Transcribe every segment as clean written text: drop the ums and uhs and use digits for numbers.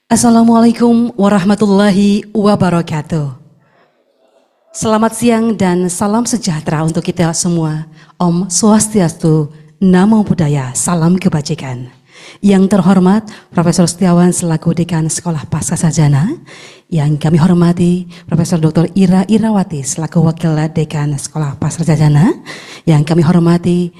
Assalamualaikum warahmatullahi wabarakatuh. Selamat siang dan salam sejahtera untuk kita semua. Om Swastiastu, Namo Buddhaya, salam kebajikan. Yang terhormat Profesor Setiawan selaku Dekan Sekolah Pascasarjana, yang kami hormati Profesor Dr. Ira Irawati selaku Wakil Dekan Sekolah Pascasarjana, yang kami hormati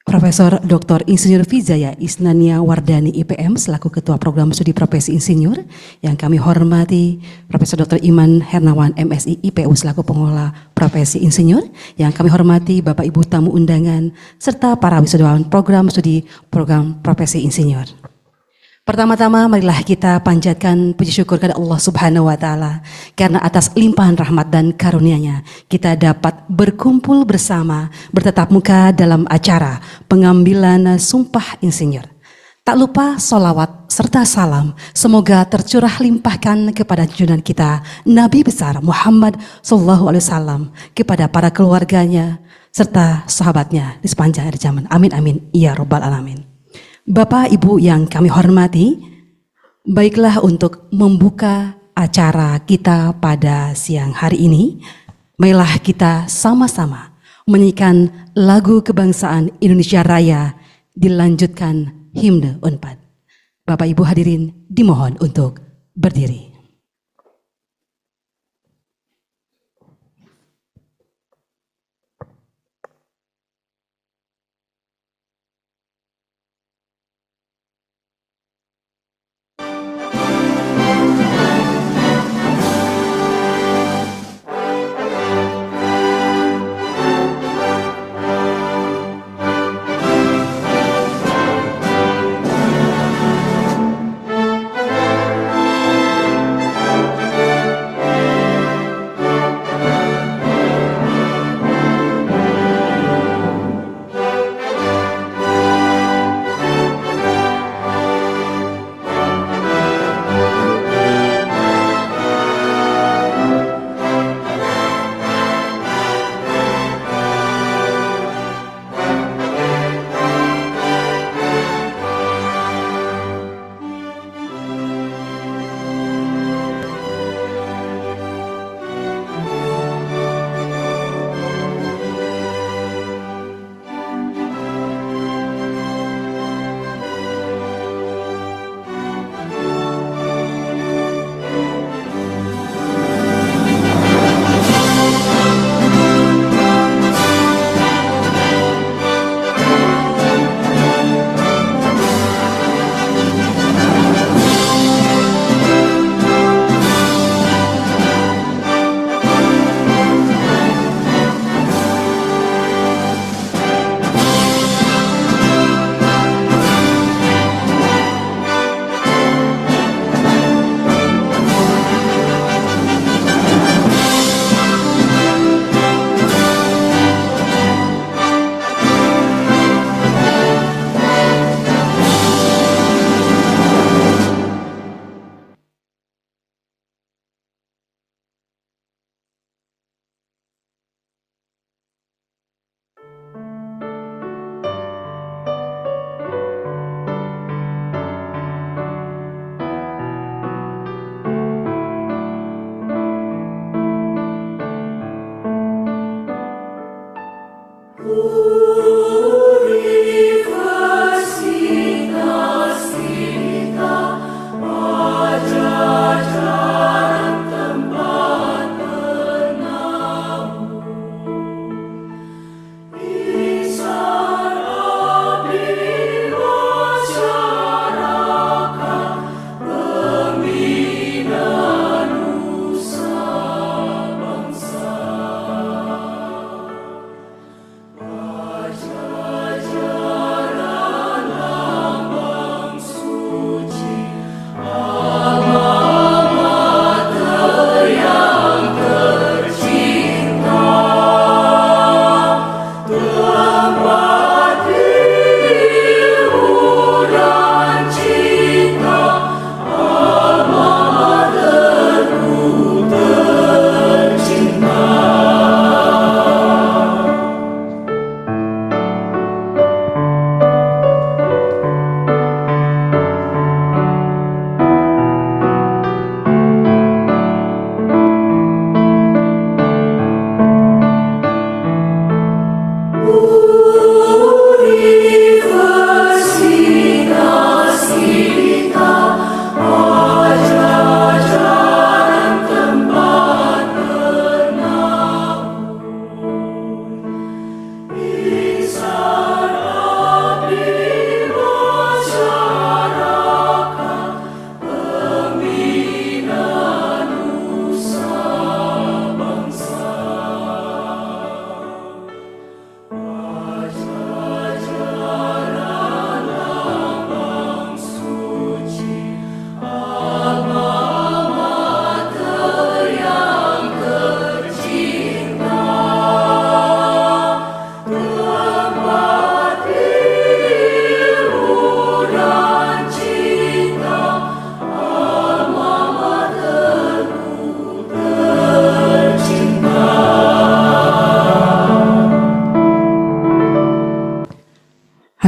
Profesor Dr. Insinyur Vijaya Isnania Wardani IPM selaku Ketua Program Studi Profesi Insinyur, yang kami hormati Profesor Dr. Iman Hernawan MSI IPU selaku Pengelola Profesi Insinyur, yang kami hormati Bapak Ibu tamu undangan serta para wisudawan Program Studi Program Profesi Insinyur. Pertama-tama marilah kita panjatkan puji syukur kepada Allah Subhanahu wa taala karena atas limpahan rahmat dan karunia-Nya kita dapat berkumpul bersama bertatap muka dalam acara pengambilan sumpah insinyur. Tak lupa solawat serta salam semoga tercurah limpahkan kepada junjungan kita Nabi besar Muhammad SAW, kepada para keluarganya serta sahabatnya di sepanjang zaman. Amin amin ya robbal alamin. Bapak Ibu yang kami hormati, baiklah untuk membuka acara kita pada siang hari ini, marilah kita sama-sama menyanyikan lagu kebangsaan Indonesia Raya dilanjutkan himne Unpad. Bapak Ibu hadirin dimohon untuk berdiri.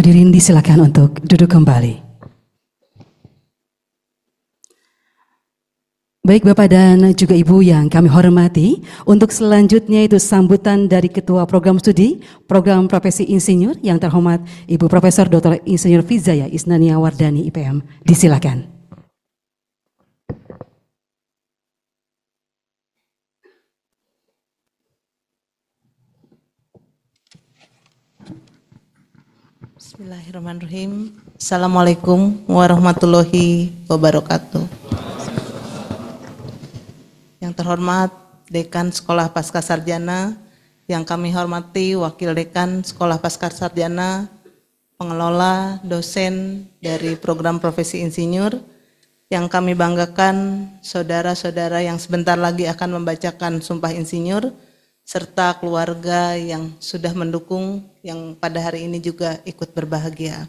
Hadirin disilakan untuk duduk kembali. Baik Bapak dan juga Ibu yang kami hormati, untuk selanjutnya itu sambutan dari Ketua Program Studi Program Profesi Insinyur yang terhormat Ibu Profesor Dr. Insinyur Fizaya Isnania Wardani IPM. Disilakan. Bismillahirrahmanirrahim. Assalamualaikum warahmatullahi wabarakatuh. Yang terhormat Dekan Sekolah Pascasarjana, yang kami hormati Wakil Dekan Sekolah Pascasarjana, pengelola, dosen dari program profesi insinyur, yang kami banggakan saudara-saudara yang sebentar lagi akan membacakan Sumpah Insinyur, serta keluarga yang sudah mendukung, yang pada hari ini juga ikut berbahagia.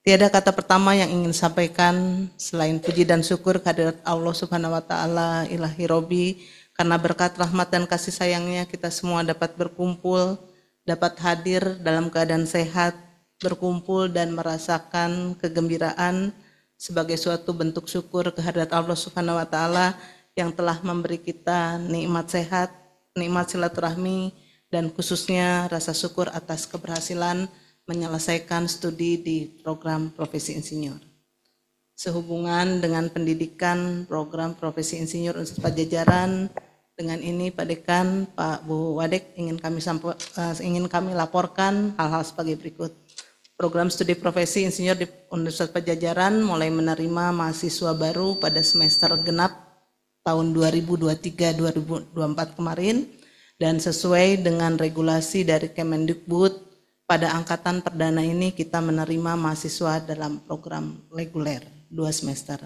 Tiada kata pertama yang ingin sampaikan selain puji dan syukur kehadirat Allah Subhanahu wa taala Ilahi Robbi, karena berkat rahmat dan kasih sayangnya kita semua dapat berkumpul, dapat hadir dalam keadaan sehat, berkumpul dan merasakan kegembiraan sebagai suatu bentuk syukur kehadirat Allah Subhanahu wa taala yang telah memberi kita nikmat sehat, nikmat silaturahmi, dan khususnya rasa syukur atas keberhasilan menyelesaikan studi di program profesi insinyur. Sehubungan dengan pendidikan program profesi insinyur Universitas Pajajaran, dengan ini Pak Dekan, Pak Bu Wadek ingin kami laporkan hal-hal sebagai berikut. Program studi profesi insinyur di Universitas Pajajaran mulai menerima mahasiswa baru pada semester genap tahun 2023-2024 kemarin, dan sesuai dengan regulasi dari Kemendikbud, pada angkatan perdana ini kita menerima mahasiswa dalam program reguler 2 semester.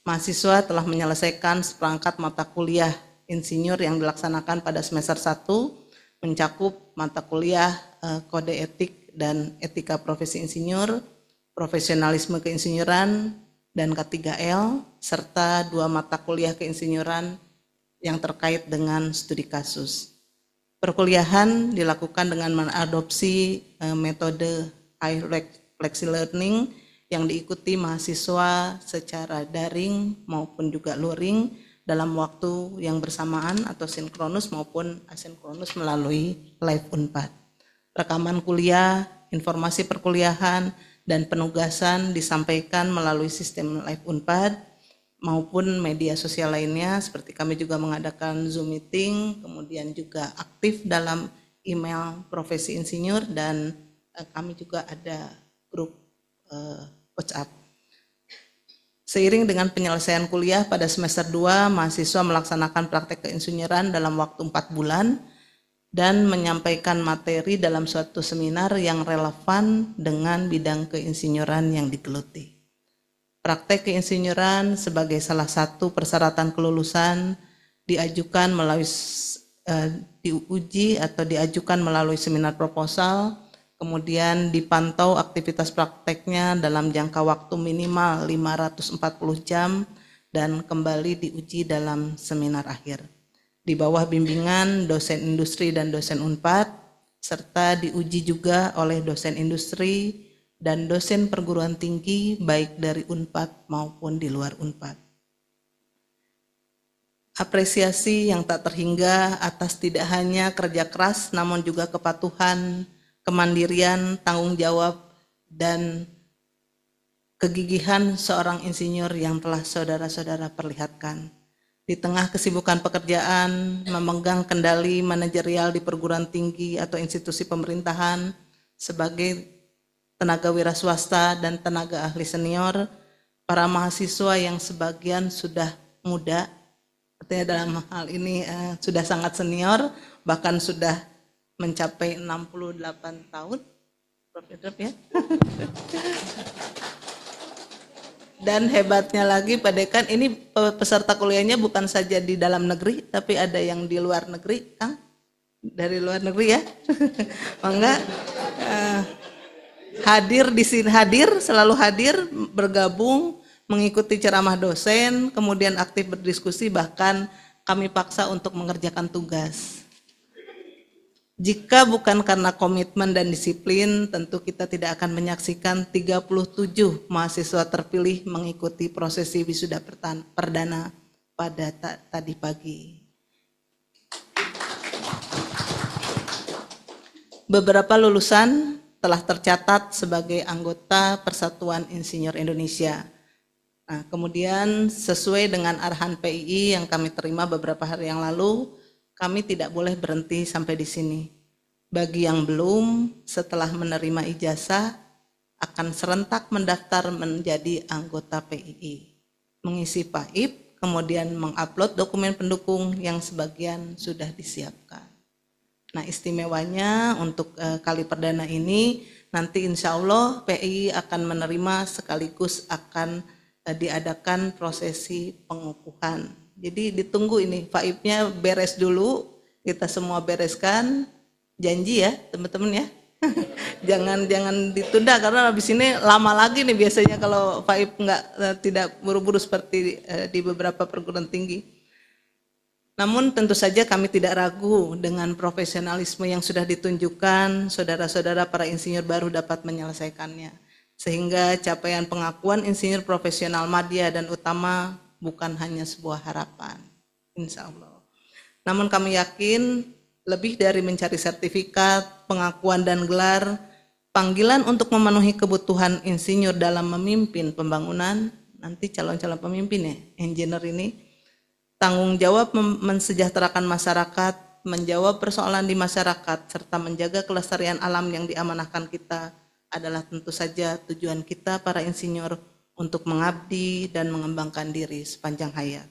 Mahasiswa telah menyelesaikan seperangkat mata kuliah insinyur yang dilaksanakan pada semester 1, mencakup mata kuliah kode etik dan etika profesi insinyur, profesionalisme keinsinyuran, dan K3L, serta 2 mata kuliah keinsinyuran yang terkait dengan studi kasus. Perkuliahan dilakukan dengan mengadopsi metode high flexi learning yang diikuti mahasiswa secara daring maupun juga luring dalam waktu yang bersamaan atau sinkronus maupun asinkronus melalui live Unpad. Rekaman kuliah, informasi perkuliahan, dan penugasan disampaikan melalui sistem live Unpad maupun media sosial lainnya, seperti kami juga mengadakan Zoom meeting, kemudian juga aktif dalam email profesi insinyur, dan kami juga ada grup WhatsApp. Seiring dengan penyelesaian kuliah pada semester 2, mahasiswa melaksanakan praktek keinsinyuran dalam waktu 4 bulan dan menyampaikan materi dalam suatu seminar yang relevan dengan bidang keinsinyuran yang digeluti. Praktek keinsinyuran sebagai salah satu persyaratan kelulusan diajukan melalui diuji atau diajukan melalui seminar proposal, kemudian dipantau aktivitas prakteknya dalam jangka waktu minimal 540 jam dan kembali diuji dalam seminar akhir. Di bawah bimbingan dosen industri dan dosen Unpad, serta diuji juga oleh dosen industri dan dosen perguruan tinggi baik dari Unpad maupun di luar Unpad. Apresiasi yang tak terhingga atas tidak hanya kerja keras namun juga kepatuhan, kemandirian, tanggung jawab, dan kegigihan seorang insinyur yang telah saudara-saudara perlihatkan. Di tengah kesibukan pekerjaan, memegang kendali manajerial di perguruan tinggi atau institusi pemerintahan sebagai tenaga wira swasta dan tenaga ahli senior, para mahasiswa yang sebagian sudah muda, artinya dalam hal ini sudah sangat senior, bahkan sudah mencapai 68 tahun, Prof. ya. Dan hebatnya lagi Pak Dekan, ini peserta kuliahnya bukan saja di dalam negeri, tapi ada yang di luar negeri, Kang, dari luar negeri ya, enggak. Hadir di sini, selalu hadir, bergabung, mengikuti ceramah dosen, kemudian aktif berdiskusi, bahkan kami paksa untuk mengerjakan tugas. Jika bukan karena komitmen dan disiplin, tentu kita tidak akan menyaksikan 37 mahasiswa terpilih mengikuti prosesi wisuda perdana pada tadi pagi. Beberapa lulusan telah tercatat sebagai anggota Persatuan Insinyur Indonesia. Nah, kemudian sesuai dengan arahan PII yang kami terima beberapa hari yang lalu, kami tidak boleh berhenti sampai di sini. Bagi yang belum, setelah menerima ijazah, akan serentak mendaftar menjadi anggota PII, mengisi PAIP, kemudian mengupload dokumen pendukung yang sebagian sudah disiapkan. Nah, istimewanya untuk kali perdana ini, nanti insya Allah PII akan menerima sekaligus akan diadakan prosesi pengukuhan. Jadi ditunggu ini, FAIP-nya beres dulu, kita semua bereskan, janji ya teman-teman ya. jangan ditunda karena habis ini lama lagi nih biasanya kalau FAIP tidak buru-buru seperti di beberapa perguruan tinggi. Namun tentu saja kami tidak ragu dengan profesionalisme yang sudah ditunjukkan, saudara-saudara para insinyur baru dapat menyelesaikannya. Sehingga capaian pengakuan insinyur profesional madya dan utama bukan hanya sebuah harapan, insya Allah. Namun kami yakin lebih dari mencari sertifikat, pengakuan dan gelar, panggilan untuk memenuhi kebutuhan insinyur dalam memimpin pembangunan, nanti calon-calon pemimpin ya, engineer ini, tanggung jawab mensejahterakan masyarakat, menjawab persoalan di masyarakat, serta menjaga kelestarian alam yang diamanahkan kita adalah tentu saja tujuan kita para insinyur untuk mengabdi dan mengembangkan diri sepanjang hayat.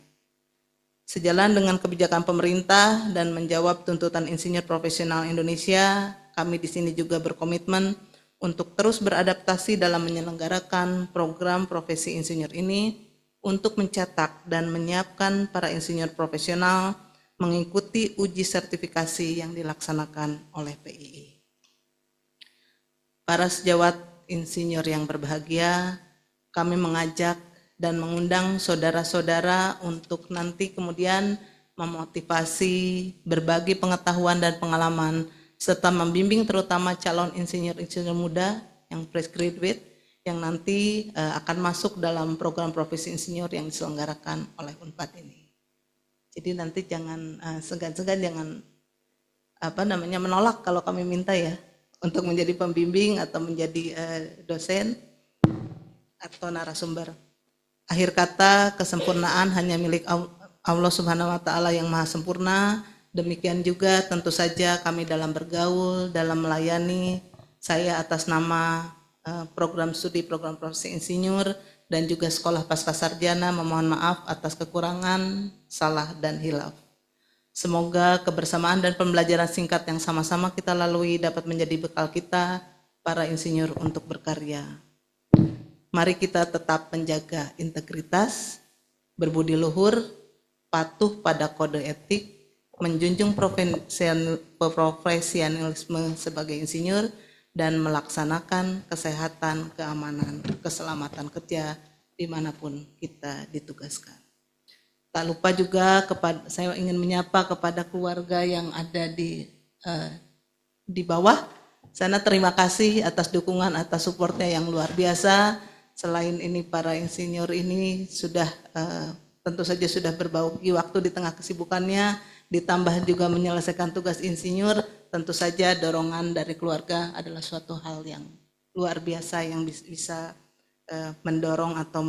Sejalan dengan kebijakan pemerintah dan menjawab tuntutan insinyur profesional Indonesia, kami di sini juga berkomitmen untuk terus beradaptasi dalam menyelenggarakan program profesi insinyur ini untuk mencetak dan menyiapkan para insinyur profesional mengikuti uji sertifikasi yang dilaksanakan oleh PII. Para sejawat insinyur yang berbahagia, kami mengajak dan mengundang saudara-saudara untuk nanti kemudian memotivasi, berbagi pengetahuan dan pengalaman, serta membimbing terutama calon insinyur-insinyur muda yang fresh graduate yang nanti akan masuk dalam program profesi insinyur yang diselenggarakan oleh UNPAD ini. Jadi nanti jangan segan-segan, jangan menolak kalau kami minta ya, untuk menjadi pembimbing atau menjadi dosen atau narasumber. Akhir kata, kesempurnaan hanya milik Allah Subhanahu wa Ta'ala yang maha sempurna. Demikian juga tentu saja kami dalam bergaul, dalam melayani, saya atas nama program studi program profesi insinyur dan juga sekolah pascasarjana memohon maaf atas kekurangan, salah dan hilaf. Semoga kebersamaan dan pembelajaran singkat yang sama-sama kita lalui dapat menjadi bekal kita para insinyur untuk berkarya. Mari kita tetap menjaga integritas, berbudi luhur, patuh pada kode etik, menjunjung profesionalisme sebagai insinyur, dan melaksanakan kesehatan, keamanan, keselamatan kerja dimanapun kita ditugaskan. Tak lupa juga saya ingin menyapa kepada keluarga yang ada di bawah sana. Terima kasih atas dukungan, atas supportnya yang luar biasa. Selain ini para insinyur ini sudah tentu saja sudah berbagi waktu di tengah kesibukannya, ditambah juga menyelesaikan tugas insinyur. Tentu saja dorongan dari keluarga adalah suatu hal yang luar biasa yang bisa mendorong atau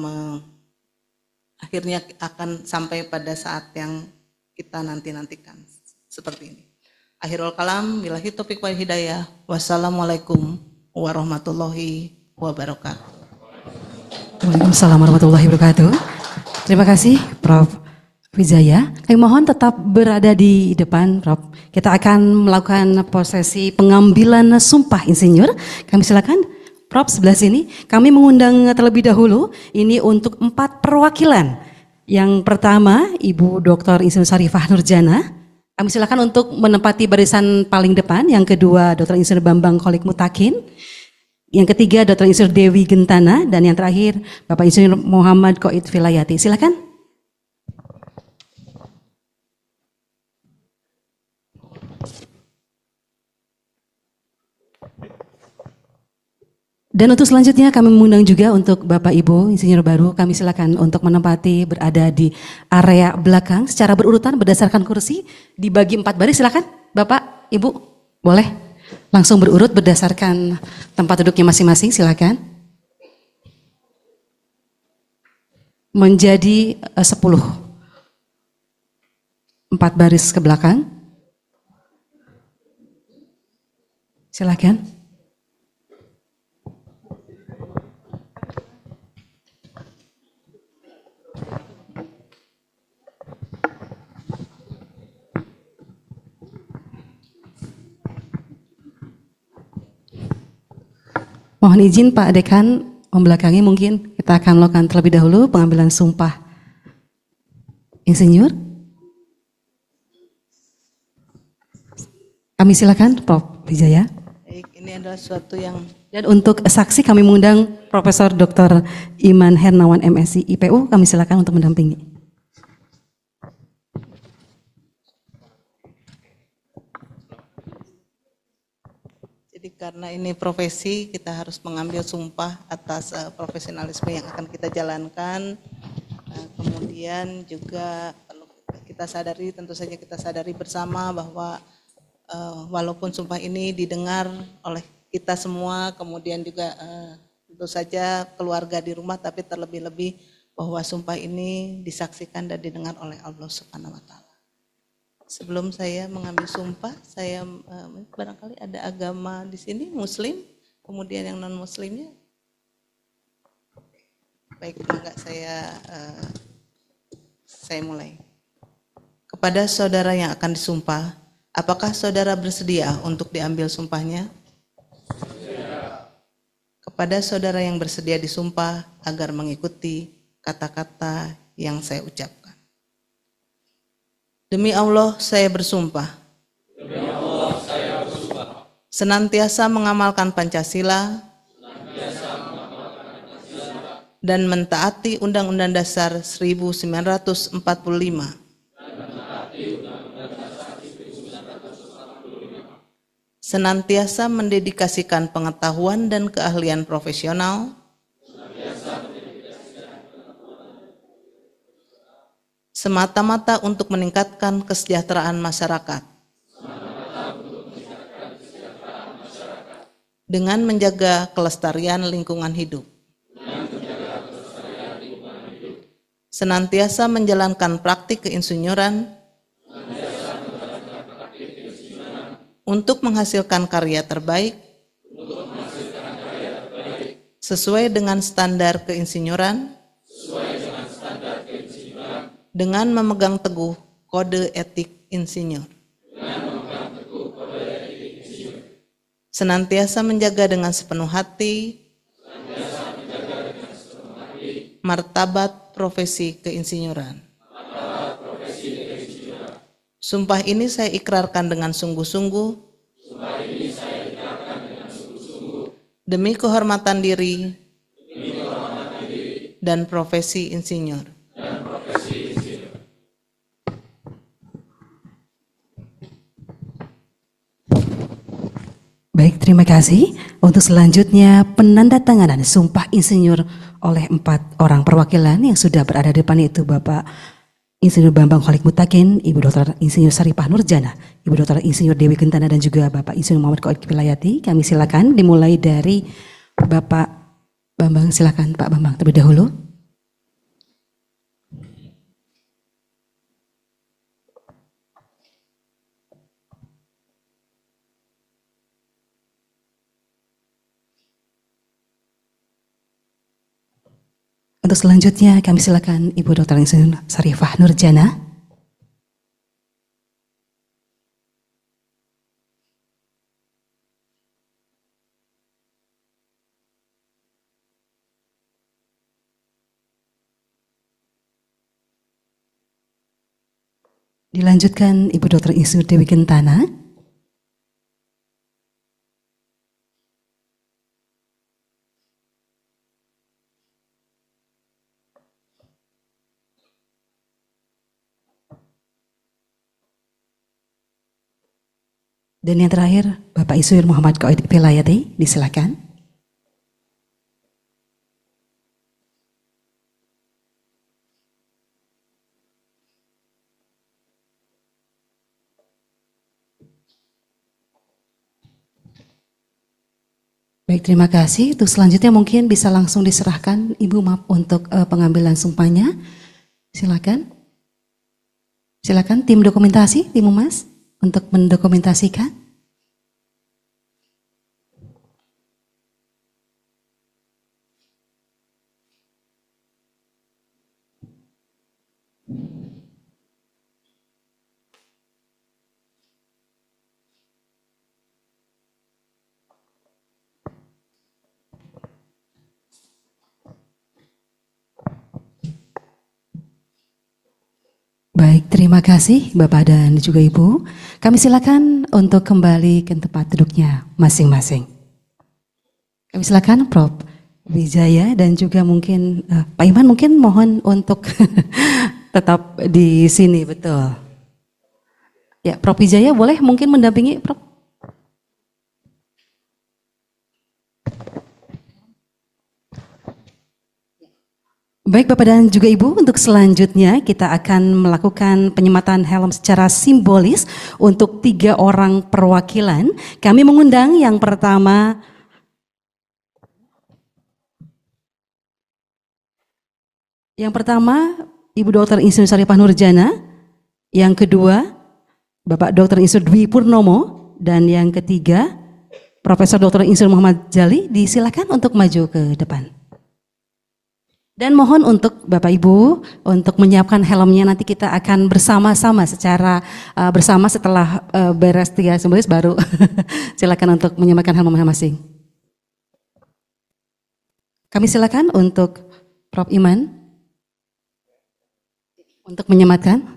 akhirnya akan sampai pada saat yang kita nantikan seperti ini. Akhirul kalam, billahi taufiq wal hidayah. Wassalamualaikum warahmatullahi wabarakatuh. Waalaikumsalam warahmatullahi wabarakatuh. Terima kasih Prof. Wijaya. Kami mohon tetap berada di depan, Prof. Kita akan melakukan prosesi pengambilan sumpah insinyur. Kami silakan Prof sebelah sini. Kami mengundang terlebih dahulu ini untuk 4 perwakilan. Yang pertama Ibu Dr. Insinyur Sarifah Nurjana. Kami silakan untuk menempati barisan paling depan. Yang kedua Dr. Insinyur Bambang Kholik Mutakin. Yang ketiga Dr. Insinyur Dewi Gentana, dan yang terakhir Bapak Insinyur Muhammad Qoid Vilayati. Silakan. Dan untuk selanjutnya kami mengundang juga untuk Bapak Ibu Insinyur baru, kami silakan untuk menempati berada di area belakang secara berurutan berdasarkan kursi, dibagi 4 baris. Silakan Bapak Ibu, boleh langsung berurut berdasarkan tempat duduknya masing-masing, silakan. Menjadi 10, 4 baris ke belakang. Silakan. Mohon izin Pak Dekan membelakangi, mungkin kita akan melakukan terlebih dahulu pengambilan sumpah Insinyur. Kami silakan Prof. Wijaya. Baik, ini adalah suatu yang... Dan untuk saksi kami mengundang Profesor Dr. Iman Hernawan MSc IPU, kami silakan untuk mendampingi. Karena ini profesi, kita harus mengambil sumpah atas profesionalisme yang akan kita jalankan. Kemudian juga perlu kita sadari, tentu saja kita sadari bersama bahwa walaupun sumpah ini didengar oleh kita semua, kemudian juga tentu saja keluarga di rumah, tapi terlebih-lebih bahwa sumpah ini disaksikan dan didengar oleh Allah Subhanahu wa Ta'ala. Sebelum saya mengambil sumpah, saya barangkali ada agama di sini Muslim, kemudian yang non Muslimnya. Baik, maka saya mulai. Kepada saudara yang akan disumpah, apakah saudara bersedia untuk diambil sumpahnya? Kepada saudara yang bersedia disumpah agar mengikuti kata-kata yang saya ucapkan. Demi Allah, saya bersumpah. Demi Allah, saya bersumpah. Senantiasa mengamalkan Pancasila, dan mentaati Undang-Undang Dasar 1945. Senantiasa mendedikasikan pengetahuan dan keahlian profesional, semata-mata untuk meningkatkan kesejahteraan masyarakat. Dengan menjaga kelestarian lingkungan hidup. Senantiasa menjalankan praktik keinsinyuran untuk menghasilkan karya terbaik sesuai dengan standar keinsinyuran, dengan memegang teguh kode etik insinyur. Senantiasa menjaga dengan sepenuh hati martabat profesi keinsinyuran. Sumpah ini saya ikrarkan dengan sungguh-sungguh demi kehormatan diri dan profesi insinyur. Baik, terima kasih. Untuk selanjutnya penandatanganan sumpah insinyur oleh 4 orang perwakilan yang sudah berada di depan, itu Bapak Insinyur Bambang Kholik Mutakin, Ibu Dr. Insinyur Saripah Nurjana, Ibu Dr. Insinyur Dewi Gentana, dan juga Bapak Insinyur Muhammad Koid Kipilayati. Kami silakan dimulai dari Bapak Bambang. Silakan Pak Bambang terlebih dahulu. Untuk selanjutnya kami silakan Ibu Dr. Insinyur Saripah Nurjana. Dilanjutkan Ibu Dr. Insinyur Dewi Gentana. Dan yang terakhir, Bapak Insinyur Muhammad Koid Kipilayati, disilakan. Baik, terima kasih. Untuk selanjutnya mungkin bisa langsung diserahkan Ibu Map untuk pengambilan sumpahnya. Silakan. Silakan tim dokumentasi, tim Humas untuk mendokumentasikan. Baik, terima kasih Bapak dan juga Ibu. Kami silakan untuk kembali ke tempat duduknya masing-masing. Kami silakan Prof. Wijaya dan juga mungkin Pak Iman mungkin mohon untuk tetap di sini, betul. Ya, Prof. Wijaya boleh mungkin mendampingi Prof. Baik Bapak dan juga Ibu, untuk selanjutnya kita akan melakukan penyematan helm secara simbolis untuk 3 orang perwakilan. Kami mengundang yang pertama Ibu Dr. Insinyur Saripah Nurjana, yang kedua Bapak Dr. Insinyur Dwi Purnomo, dan yang ketiga Profesor Dr. Insinyur Muhammad Jali. Disilakan untuk maju ke depan. Dan mohon untuk Bapak Ibu untuk menyiapkan helmnya, nanti kita akan bersama-sama secara bersama setelah beres 3 simbolis baru silakan untuk menyiapkan helm masing-masing. Kami silakan untuk Prof. Iman untuk menyematkan.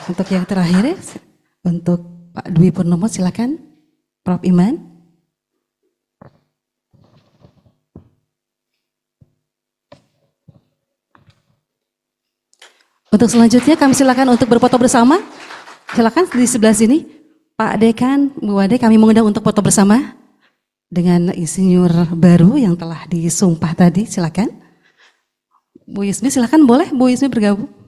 Untuk yang terakhir, untuk Pak Dwi Purnomo, silakan Prof. Iman. Untuk selanjutnya kami silakan untuk berfoto bersama. Silakan di sebelah sini. Pak Dekan, Bu Wade, kami mengundang untuk foto bersama dengan insinyur baru yang telah disumpah tadi. Silakan. Bu Yusmi, silakan, boleh Bu Yusmi bergabung.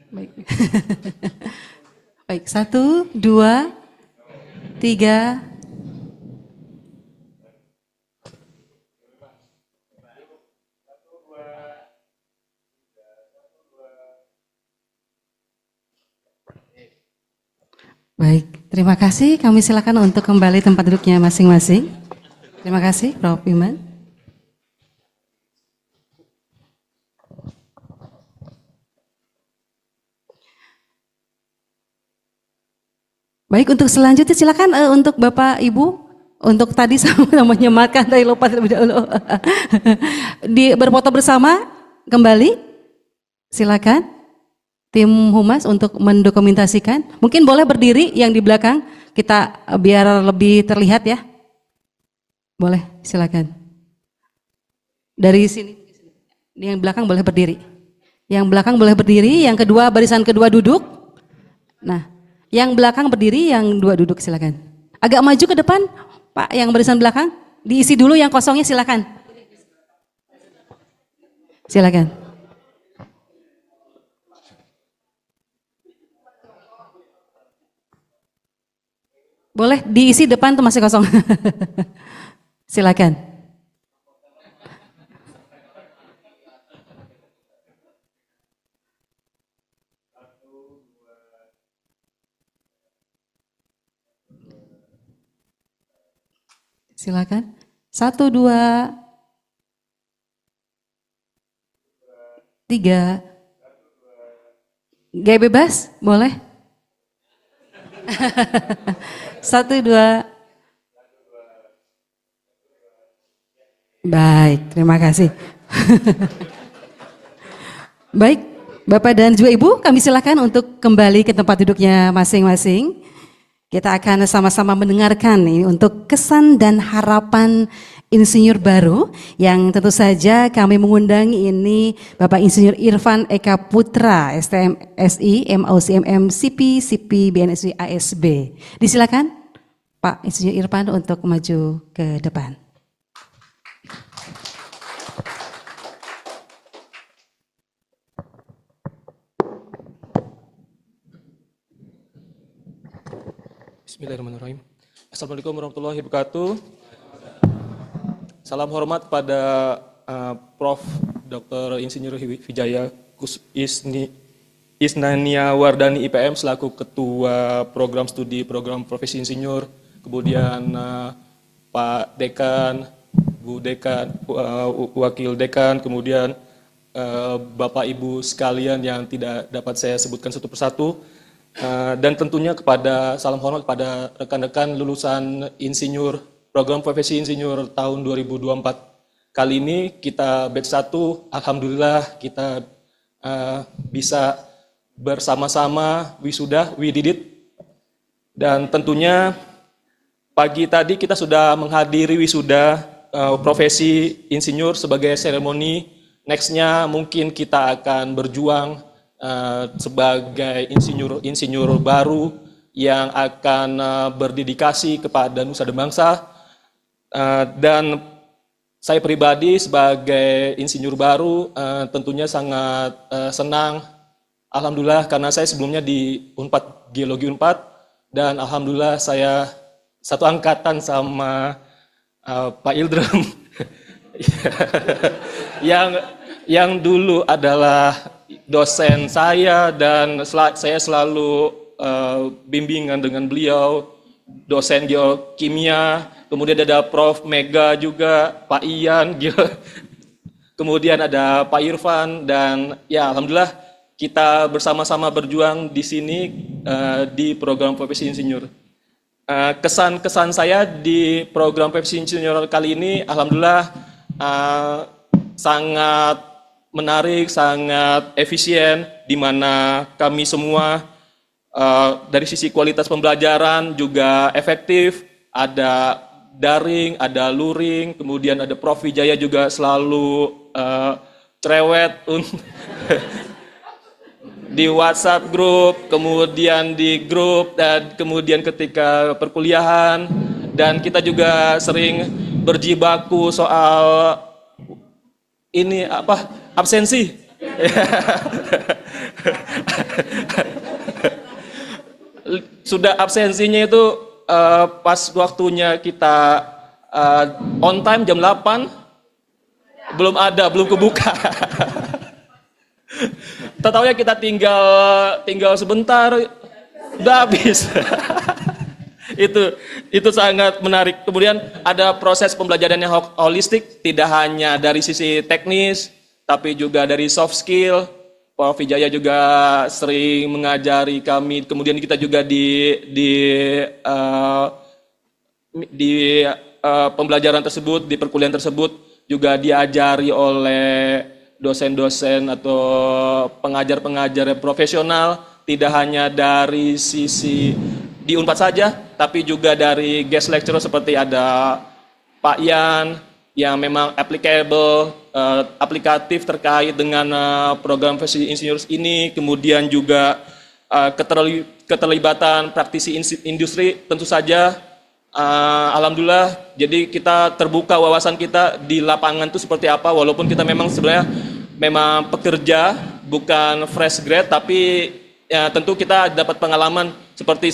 Baik. Baik, 1, 2, 3. Baik, terima kasih. Kami silakan untuk kembali tempat duduknya masing-masing. Terima kasih, Prof. Iman. Baik, untuk selanjutnya silakan untuk Bapak Ibu untuk tadi sama menyematkan tadi lupa terlebih dahulu. Berfoto bersama kembali. Silakan tim Humas untuk mendokumentasikan. Mungkin boleh berdiri yang di belakang kita biar lebih terlihat ya. Boleh, silakan. Dari sini. Yang belakang boleh berdiri. Yang belakang boleh berdiri, yang kedua barisan kedua duduk. Nah, yang belakang berdiri, yang dua duduk silakan. Agak maju ke depan, Pak, yang barisan belakang. Diisi dulu yang kosongnya silakan. Silakan. Boleh diisi depan tuh masih kosong. Silakan. Silakan. 1, 2, 3. Gak bebas? Boleh? 1, 2. Baik, terima kasih. Baik, Bapak dan juga Ibu, kami silakan untuk kembali ke tempat duduknya masing-masing. Kita akan sama-sama mendengarkan nih untuk kesan dan harapan insinyur baru yang tentu saja kami mengundang ini Bapak Insinyur Irfan Eka Putra, STM SI, MAUCMM, CP, CP, BNSI, ASB. Disilakan Pak Insinyur Irfan untuk maju ke depan. Bismillahirrahmanirrahim. Assalamualaikum warahmatullahi wabarakatuh. Salam hormat pada Prof. Dr. Insinyur Wijaya Isnania Wardani IPM selaku Ketua Program Studi Program Profesi Insinyur, kemudian Pak Dekan, Bu Dekan, Wakil Dekan, kemudian Bapak Ibu sekalian yang tidak dapat saya sebutkan satu persatu. Dan tentunya salam hormat kepada rekan-rekan lulusan insinyur, program profesi insinyur tahun 2024. Kali ini kita batch 1, alhamdulillah kita bisa bersama-sama wisuda, we did it. Dan tentunya pagi tadi kita sudah menghadiri wisuda profesi insinyur sebagai seremoni. Nextnya mungkin kita akan berjuang sebagai insinyur baru yang akan berdedikasi kepada nusa dan bangsa, dan saya pribadi sebagai insinyur baru tentunya sangat senang, alhamdulillah, karena saya sebelumnya di Unpad Geologi Unpad dan alhamdulillah saya satu angkatan sama Pak Ildrem yang dulu adalah dosen saya dan saya selalu bimbingan dengan beliau, dosen geokimia, kemudian ada Prof. Mega juga, Pak Ian, kemudian ada Pak Irfan, dan ya alhamdulillah kita bersama-sama berjuang di sini di program profesi insinyur. Kesan-kesan saya di program profesi insinyur kali ini alhamdulillah sangat menarik, sangat efisien, di mana kami semua dari sisi kualitas pembelajaran juga efektif, ada daring, ada luring, kemudian ada Prof. Wijaya juga selalu cerewet di WhatsApp grup, kemudian di grup, dan kemudian ketika perkuliahan, dan kita juga sering berjibaku soal ini absensi. Sudah absensinya itu pas waktunya kita on time jam 8 belum kebuka. Tahu-tahunya kita tinggal sebentar udah habis. Itu sangat menarik. Kemudian ada proses pembelajaran yang holistik, tidak hanya dari sisi teknis, tapi juga dari soft skill. Prof. Wijaya juga sering mengajari kami. Kemudian kita juga di pembelajaran tersebut, di perkuliahan tersebut juga diajari oleh dosen-dosen atau pengajar-pengajar profesional, tidak hanya dari sisi di Unpad saja, tapi juga dari guest lecturer seperti ada Pak Yan yang memang applicable, aplikatif terkait dengan program profesi insinyur ini, kemudian juga keterlibatan praktisi industri tentu saja. Alhamdulillah, jadi kita terbuka wawasan kita di lapangan itu seperti apa, walaupun kita memang sebenarnya memang pekerja, bukan fresh grade, tapi ya, tentu kita dapat pengalaman seperti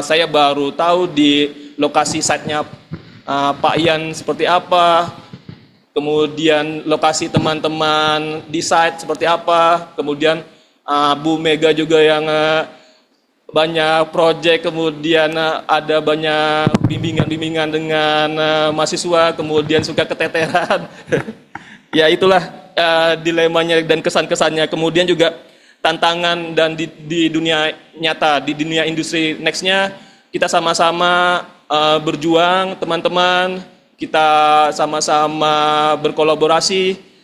saya baru tahu di lokasi site-nya Pak Ian seperti apa, kemudian lokasi teman-teman di site seperti apa, kemudian Bu Mega juga yang banyak proyek, kemudian ada banyak bimbingan-bimbingan dengan mahasiswa, kemudian suka keteteran. Ya itulah dilemanya dan kesan-kesannya. Kemudian juga tantangan dan di dunia nyata, di dunia industri nextnya kita sama-sama berjuang, teman-teman, kita sama-sama berkolaborasi.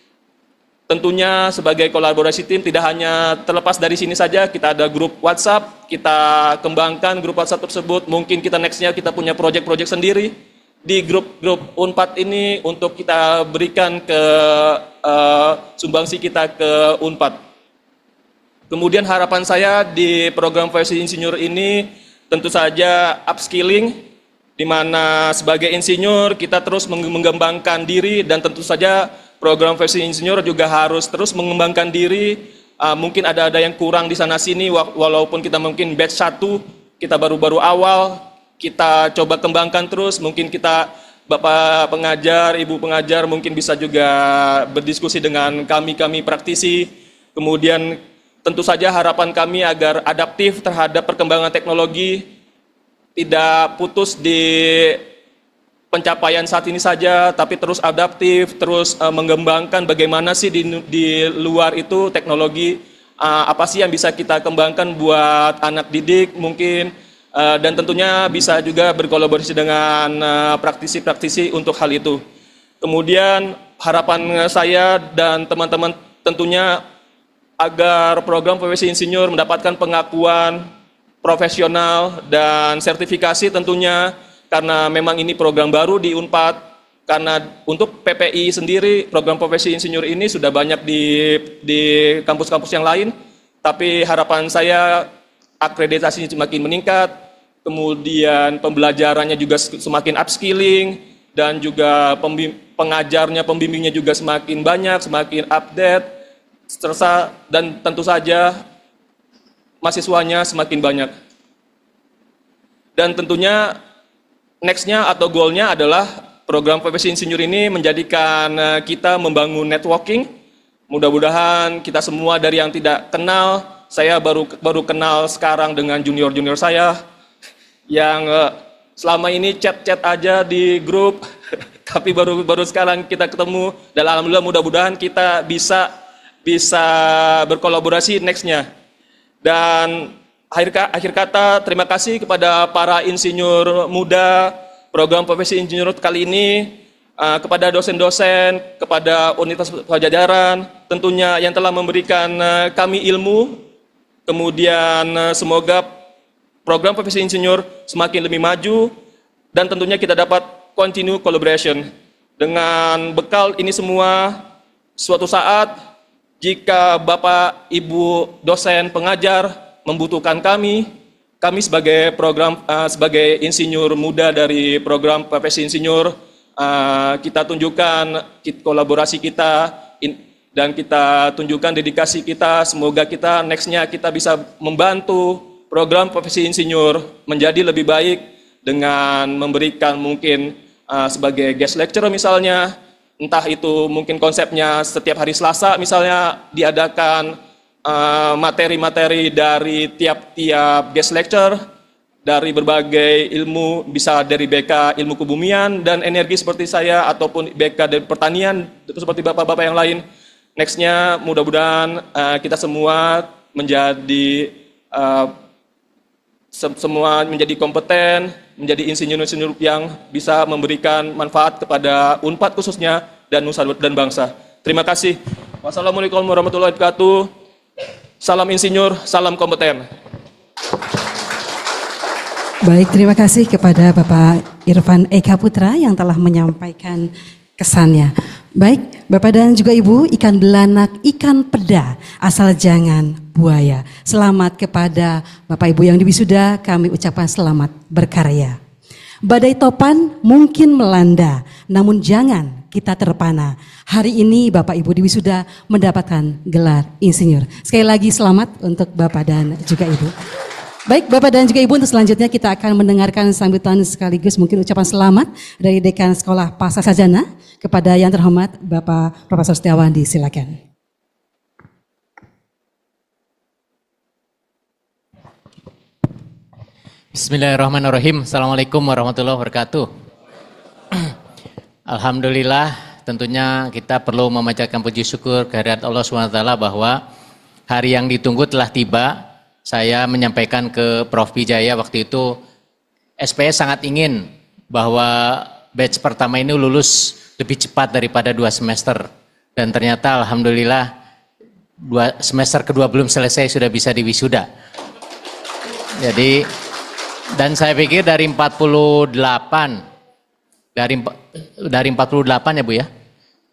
Tentunya sebagai kolaborasi tim tidak hanya terlepas dari sini saja, kita ada grup WhatsApp, kita kembangkan grup WhatsApp tersebut, mungkin kita nextnya kita punya proyek-proyek sendiri di grup-grup Unpad ini untuk kita berikan ke sumbangsi kita ke Unpad. Kemudian harapan saya di program Profesi Insinyur ini tentu saja upskilling, di mana sebagai insinyur kita terus mengembangkan diri, dan tentu saja program Profesi Insinyur juga harus terus mengembangkan diri. Mungkin ada yang kurang di sana sini, walaupun kita mungkin batch 1, kita baru-baru awal, kita coba kembangkan terus. Mungkin kita Bapak pengajar, Ibu pengajar mungkin bisa juga berdiskusi dengan kami praktisi. Kemudian tentu saja harapan kami agar adaptif terhadap perkembangan teknologi, tidak putus di pencapaian saat ini saja, tapi terus adaptif, terus mengembangkan bagaimana sih di luar itu teknologi, apa sih yang bisa kita kembangkan buat anak didik mungkin, dan tentunya bisa juga berkolaborasi dengan praktisi-praktisi untuk hal itu. Kemudian harapan saya dan teman-teman tentunya agar program profesi insinyur mendapatkan pengakuan profesional dan sertifikasi tentunya, karena memang ini program baru di Unpad. Karena untuk PPI sendiri, program profesi insinyur ini sudah banyak di kampus-kampus yang lain, tapi harapan saya akreditasinya semakin meningkat, kemudian pembelajarannya juga semakin upskilling, dan juga pengajarnya, pembimbingnya juga semakin banyak, semakin update, dan tentu saja mahasiswanya semakin banyak. Dan tentunya next-nya atau goal-nya adalah program profesi insinyur ini menjadikan kita membangun networking. Mudah-mudahan kita semua dari yang tidak kenal, saya baru kenal sekarang dengan junior-junior saya yang selama ini chat-chat aja di grup, tapi baru sekarang kita ketemu. Dan alhamdulillah mudah-mudahan kita bisa berkolaborasi next-nya. Dan akhir kata, terima kasih kepada para insinyur muda program profesi insinyur kali ini, kepada dosen-dosen, kepada Universitas Pajajaran, tentunya yang telah memberikan kami ilmu. Kemudian semoga program profesi insinyur semakin lebih maju, dan tentunya kita dapat continue collaboration. Dengan bekal ini semua, suatu saat jika Bapak, Ibu, dosen, pengajar membutuhkan kami sebagai insinyur muda dari program profesi insinyur, kita tunjukkan kolaborasi kita dan kita tunjukkan dedikasi kita. Semoga kita next-nya kita bisa membantu program profesi insinyur menjadi lebih baik dengan memberikan mungkin sebagai guest lecturer misalnya, entah itu mungkin konsepnya setiap hari Selasa misalnya diadakan materi-materi dari tiap-tiap guest lecture dari berbagai ilmu, bisa dari BK ilmu kebumian dan energi seperti saya, ataupun BK dari pertanian seperti bapak-bapak yang lain. Next-nya mudah-mudahan kita semua menjadi kompeten, menjadi insinyur-insinyur yang bisa memberikan manfaat kepada Unpad khususnya dan nusa dan bangsa. Terima kasih. Wassalamualaikum warahmatullahi wabarakatuh. Salam insinyur, salam kompeten. Baik, terima kasih kepada Bapak Irfan Eka Putra yang telah menyampaikan kesannya. Baik, Bapak dan juga Ibu, ikan belanak, ikan peda, asal jangan buaya. Selamat kepada Bapak Ibu yang diwisuda, kami ucapkan selamat berkarya. Badai topan mungkin melanda, namun jangan kita terpana. Hari ini Bapak Ibu diwisuda mendapatkan gelar insinyur. Sekali lagi selamat untuk Bapak dan juga Ibu. Baik Bapak dan juga Ibu, untuk selanjutnya kita akan mendengarkan sambutan sekaligus mungkin ucapan selamat dari Dekan Sekolah Pasca Sarjana kepada yang terhormat Bapak Profesor Setiawan, disilakan. Bismillahirrahmanirrahim. Assalamualaikum warahmatullahi wabarakatuh. Alhamdulillah, tentunya kita perlu memanjatkan puji syukur kehadirat Allah SWT bahwa hari yang ditunggu telah tiba. Saya menyampaikan ke Prof. Wijaya waktu itu, SPS sangat ingin bahwa batch pertama ini lulus lebih cepat daripada 2 semester. Dan ternyata alhamdulillah semester kedua belum selesai sudah bisa diwisuda. Jadi, dan saya pikir dari 48 ya Bu ya,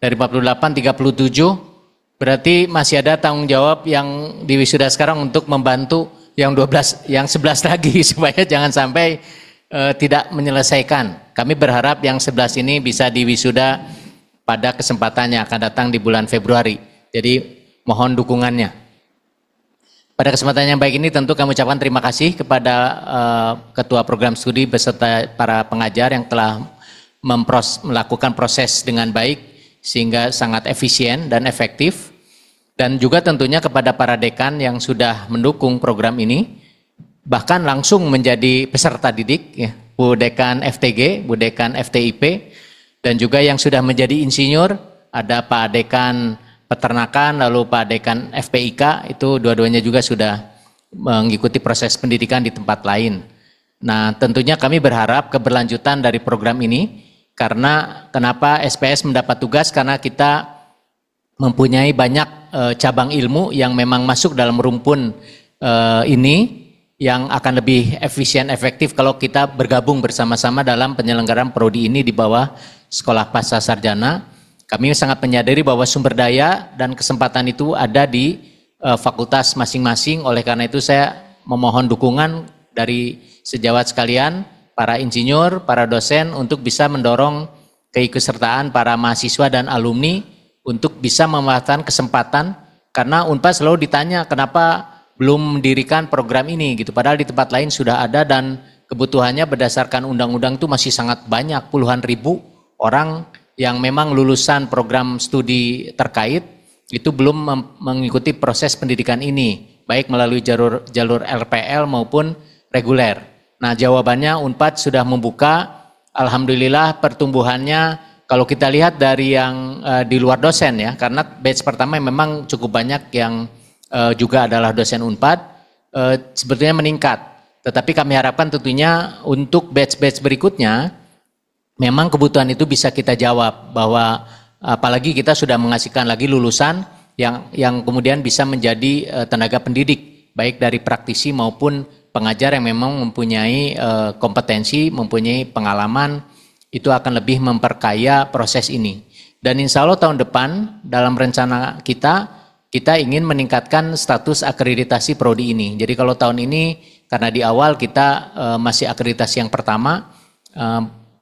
dari 48 37 berarti masih ada tanggung jawab yang di wisuda sekarang untuk membantu yang 11 lagi supaya jangan sampai tidak menyelesaikan. Kami berharap yang 11 ini bisa diwisuda pada kesempatan yang akan datang di bulan Februari. Jadi mohon dukungannya. Pada kesempatan yang baik ini tentu kami ucapkan terima kasih kepada Ketua Program Studi beserta para pengajar yang telah melakukan proses dengan baik sehingga sangat efisien dan efektif, dan juga tentunya kepada para dekan yang sudah mendukung program ini bahkan langsung menjadi peserta didik ya, Bu Dekan FTG, Bu Dekan FTIP, dan juga yang sudah menjadi insinyur ada Pak Dekan Peternakan, lalu Pak Dekan FPIK, itu dua-duanya juga sudah mengikuti proses pendidikan di tempat lain. Nah, tentunya kami berharap keberlanjutan dari program ini, karena kenapa SPS mendapat tugas, karena kita mempunyai banyak cabang ilmu yang memang masuk dalam rumpun ini, yang akan lebih efisien, efektif kalau kita bergabung bersama-sama dalam penyelenggaraan prodi ini di bawah Sekolah Pasca Sarjana. Kami sangat menyadari bahwa sumber daya dan kesempatan itu ada di fakultas masing-masing. Oleh karena itu saya memohon dukungan dari sejawat sekalian, para insinyur, para dosen untuk bisa mendorong keikutsertaan para mahasiswa dan alumni untuk bisa memanfaatkan kesempatan, karena Unpad selalu ditanya kenapa belum mendirikan program ini gitu. Padahal di tempat lain sudah ada dan kebutuhannya berdasarkan undang-undang itu masih sangat banyak, puluhan ribu orang yang memang lulusan program studi terkait itu belum mengikuti proses pendidikan ini, baik melalui jalur RPL maupun reguler. Nah, jawabannya Unpad sudah membuka, alhamdulillah pertumbuhannya kalau kita lihat dari yang di luar dosen ya, karena batch pertama memang cukup banyak yang juga adalah dosen Unpad, sebetulnya meningkat. Tetapi kami harapkan tentunya untuk batch-batch berikutnya, memang kebutuhan itu bisa kita jawab, bahwa apalagi kita sudah menghasilkan lagi lulusan yang kemudian bisa menjadi tenaga pendidik, baik dari praktisi maupun pengajar yang memang mempunyai kompetensi, mempunyai pengalaman, itu akan lebih memperkaya proses ini. Dan insya Allah tahun depan dalam rencana kita ingin meningkatkan status akreditasi prodi ini. Jadi kalau tahun ini karena di awal kita masih akreditasi yang pertama,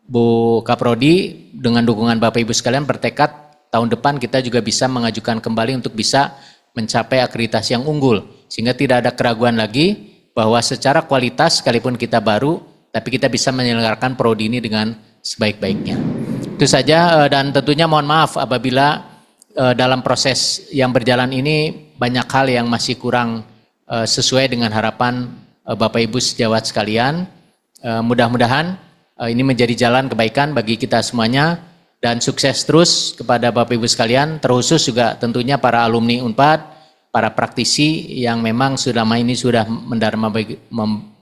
Bu Kaprodi dengan dukungan Bapak Ibu sekalian bertekad tahun depan kita juga bisa mengajukan kembali untuk bisa mencapai akreditasi yang unggul, sehingga tidak ada keraguan lagi bahwa secara kualitas sekalipun kita baru, tapi kita bisa menyelenggarakan prodi ini dengan sebaik-baiknya. Itu saja, dan tentunya mohon maaf apabila dalam proses yang berjalan ini banyak hal yang masih kurang sesuai dengan harapan Bapak Ibu sejawat sekalian. Mudah-mudahan ini menjadi jalan kebaikan bagi kita semuanya, dan sukses terus kepada Bapak Ibu sekalian, terkhusus juga tentunya para alumni Unpad, para praktisi yang memang selama ini sudah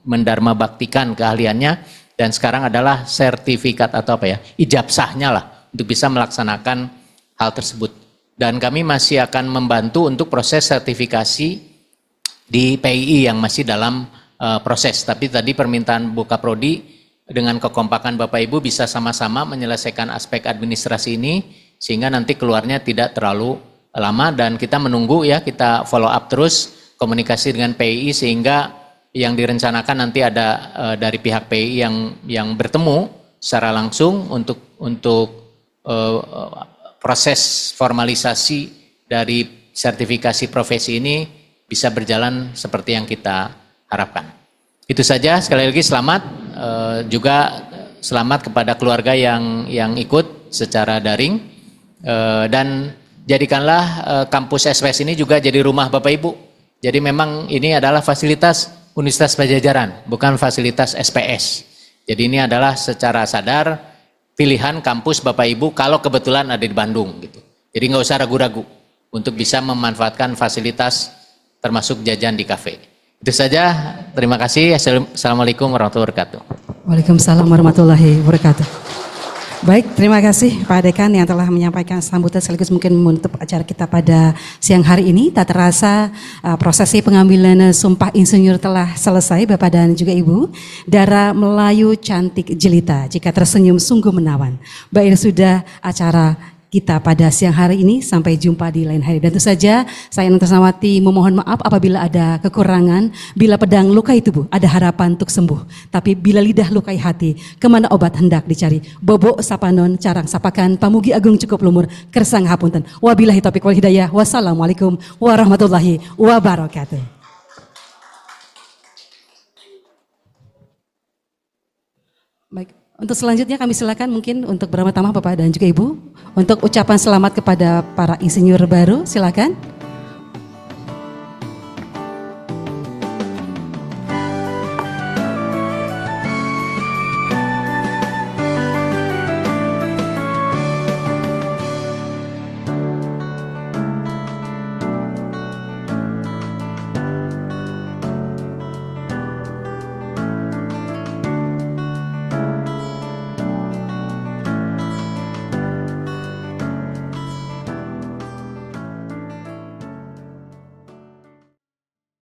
mendarma baktikan keahliannya, dan sekarang adalah sertifikat atau apa ya, ijabsahnya lah untuk bisa melaksanakan hal tersebut. Dan kami masih akan membantu untuk proses sertifikasi di PII yang masih dalam proses. Tapi tadi permintaan Bu Kaprodi, dengan kekompakan Bapak Ibu bisa sama-sama menyelesaikan aspek administrasi ini sehingga nanti keluarnya tidak terlalu lama, dan kita menunggu ya, kita follow up terus komunikasi dengan PII sehingga yang direncanakan nanti ada dari pihak PII yang bertemu secara langsung untuk proses formalisasi dari sertifikasi profesi ini bisa berjalan seperti yang kita harapkan. Itu saja, sekali lagi selamat, juga selamat kepada keluarga yang ikut secara daring, dan jadikanlah kampus SPS ini juga jadi rumah Bapak Ibu. Jadi memang ini adalah fasilitas Universitas Pajajaran, bukan fasilitas SPS. Jadi ini adalah secara sadar pilihan kampus Bapak Ibu kalau kebetulan ada di Bandung gitu. Jadi nggak usah ragu-ragu untuk bisa memanfaatkan fasilitas termasuk jajan di kafe. Itu saja, terima kasih. Assalamualaikum warahmatullahi wabarakatuh. Waalaikumsalam warahmatullahi wabarakatuh. Baik, terima kasih Pak Dekan yang telah menyampaikan sambutan sekaligus mungkin menutup acara kita pada siang hari ini. Tak terasa prosesi pengambilan sumpah insinyur telah selesai Bapak dan juga Ibu. Darah Melayu cantik jelita, jika tersenyum sungguh menawan. Baik, sudah acara kita pada siang hari ini, sampai jumpa di lain hari. Dan tentu saja saya Nantasnawati memohon maaf apabila ada kekurangan. Bila pedang lukai tubuh ada harapan untuk sembuh, tapi bila lidah lukai hati kemana obat hendak dicari. Bobo sapanon carang sapakan pamugi agung cukup lumur kersang hapunten. Wabillahi taufiq wal hidayah. Wassalamualaikum warahmatullahi wabarakatuh. Baik. Untuk selanjutnya kami silakan mungkin untuk bersama-sama Bapak dan juga Ibu untuk ucapan selamat kepada para insinyur baru, silakan.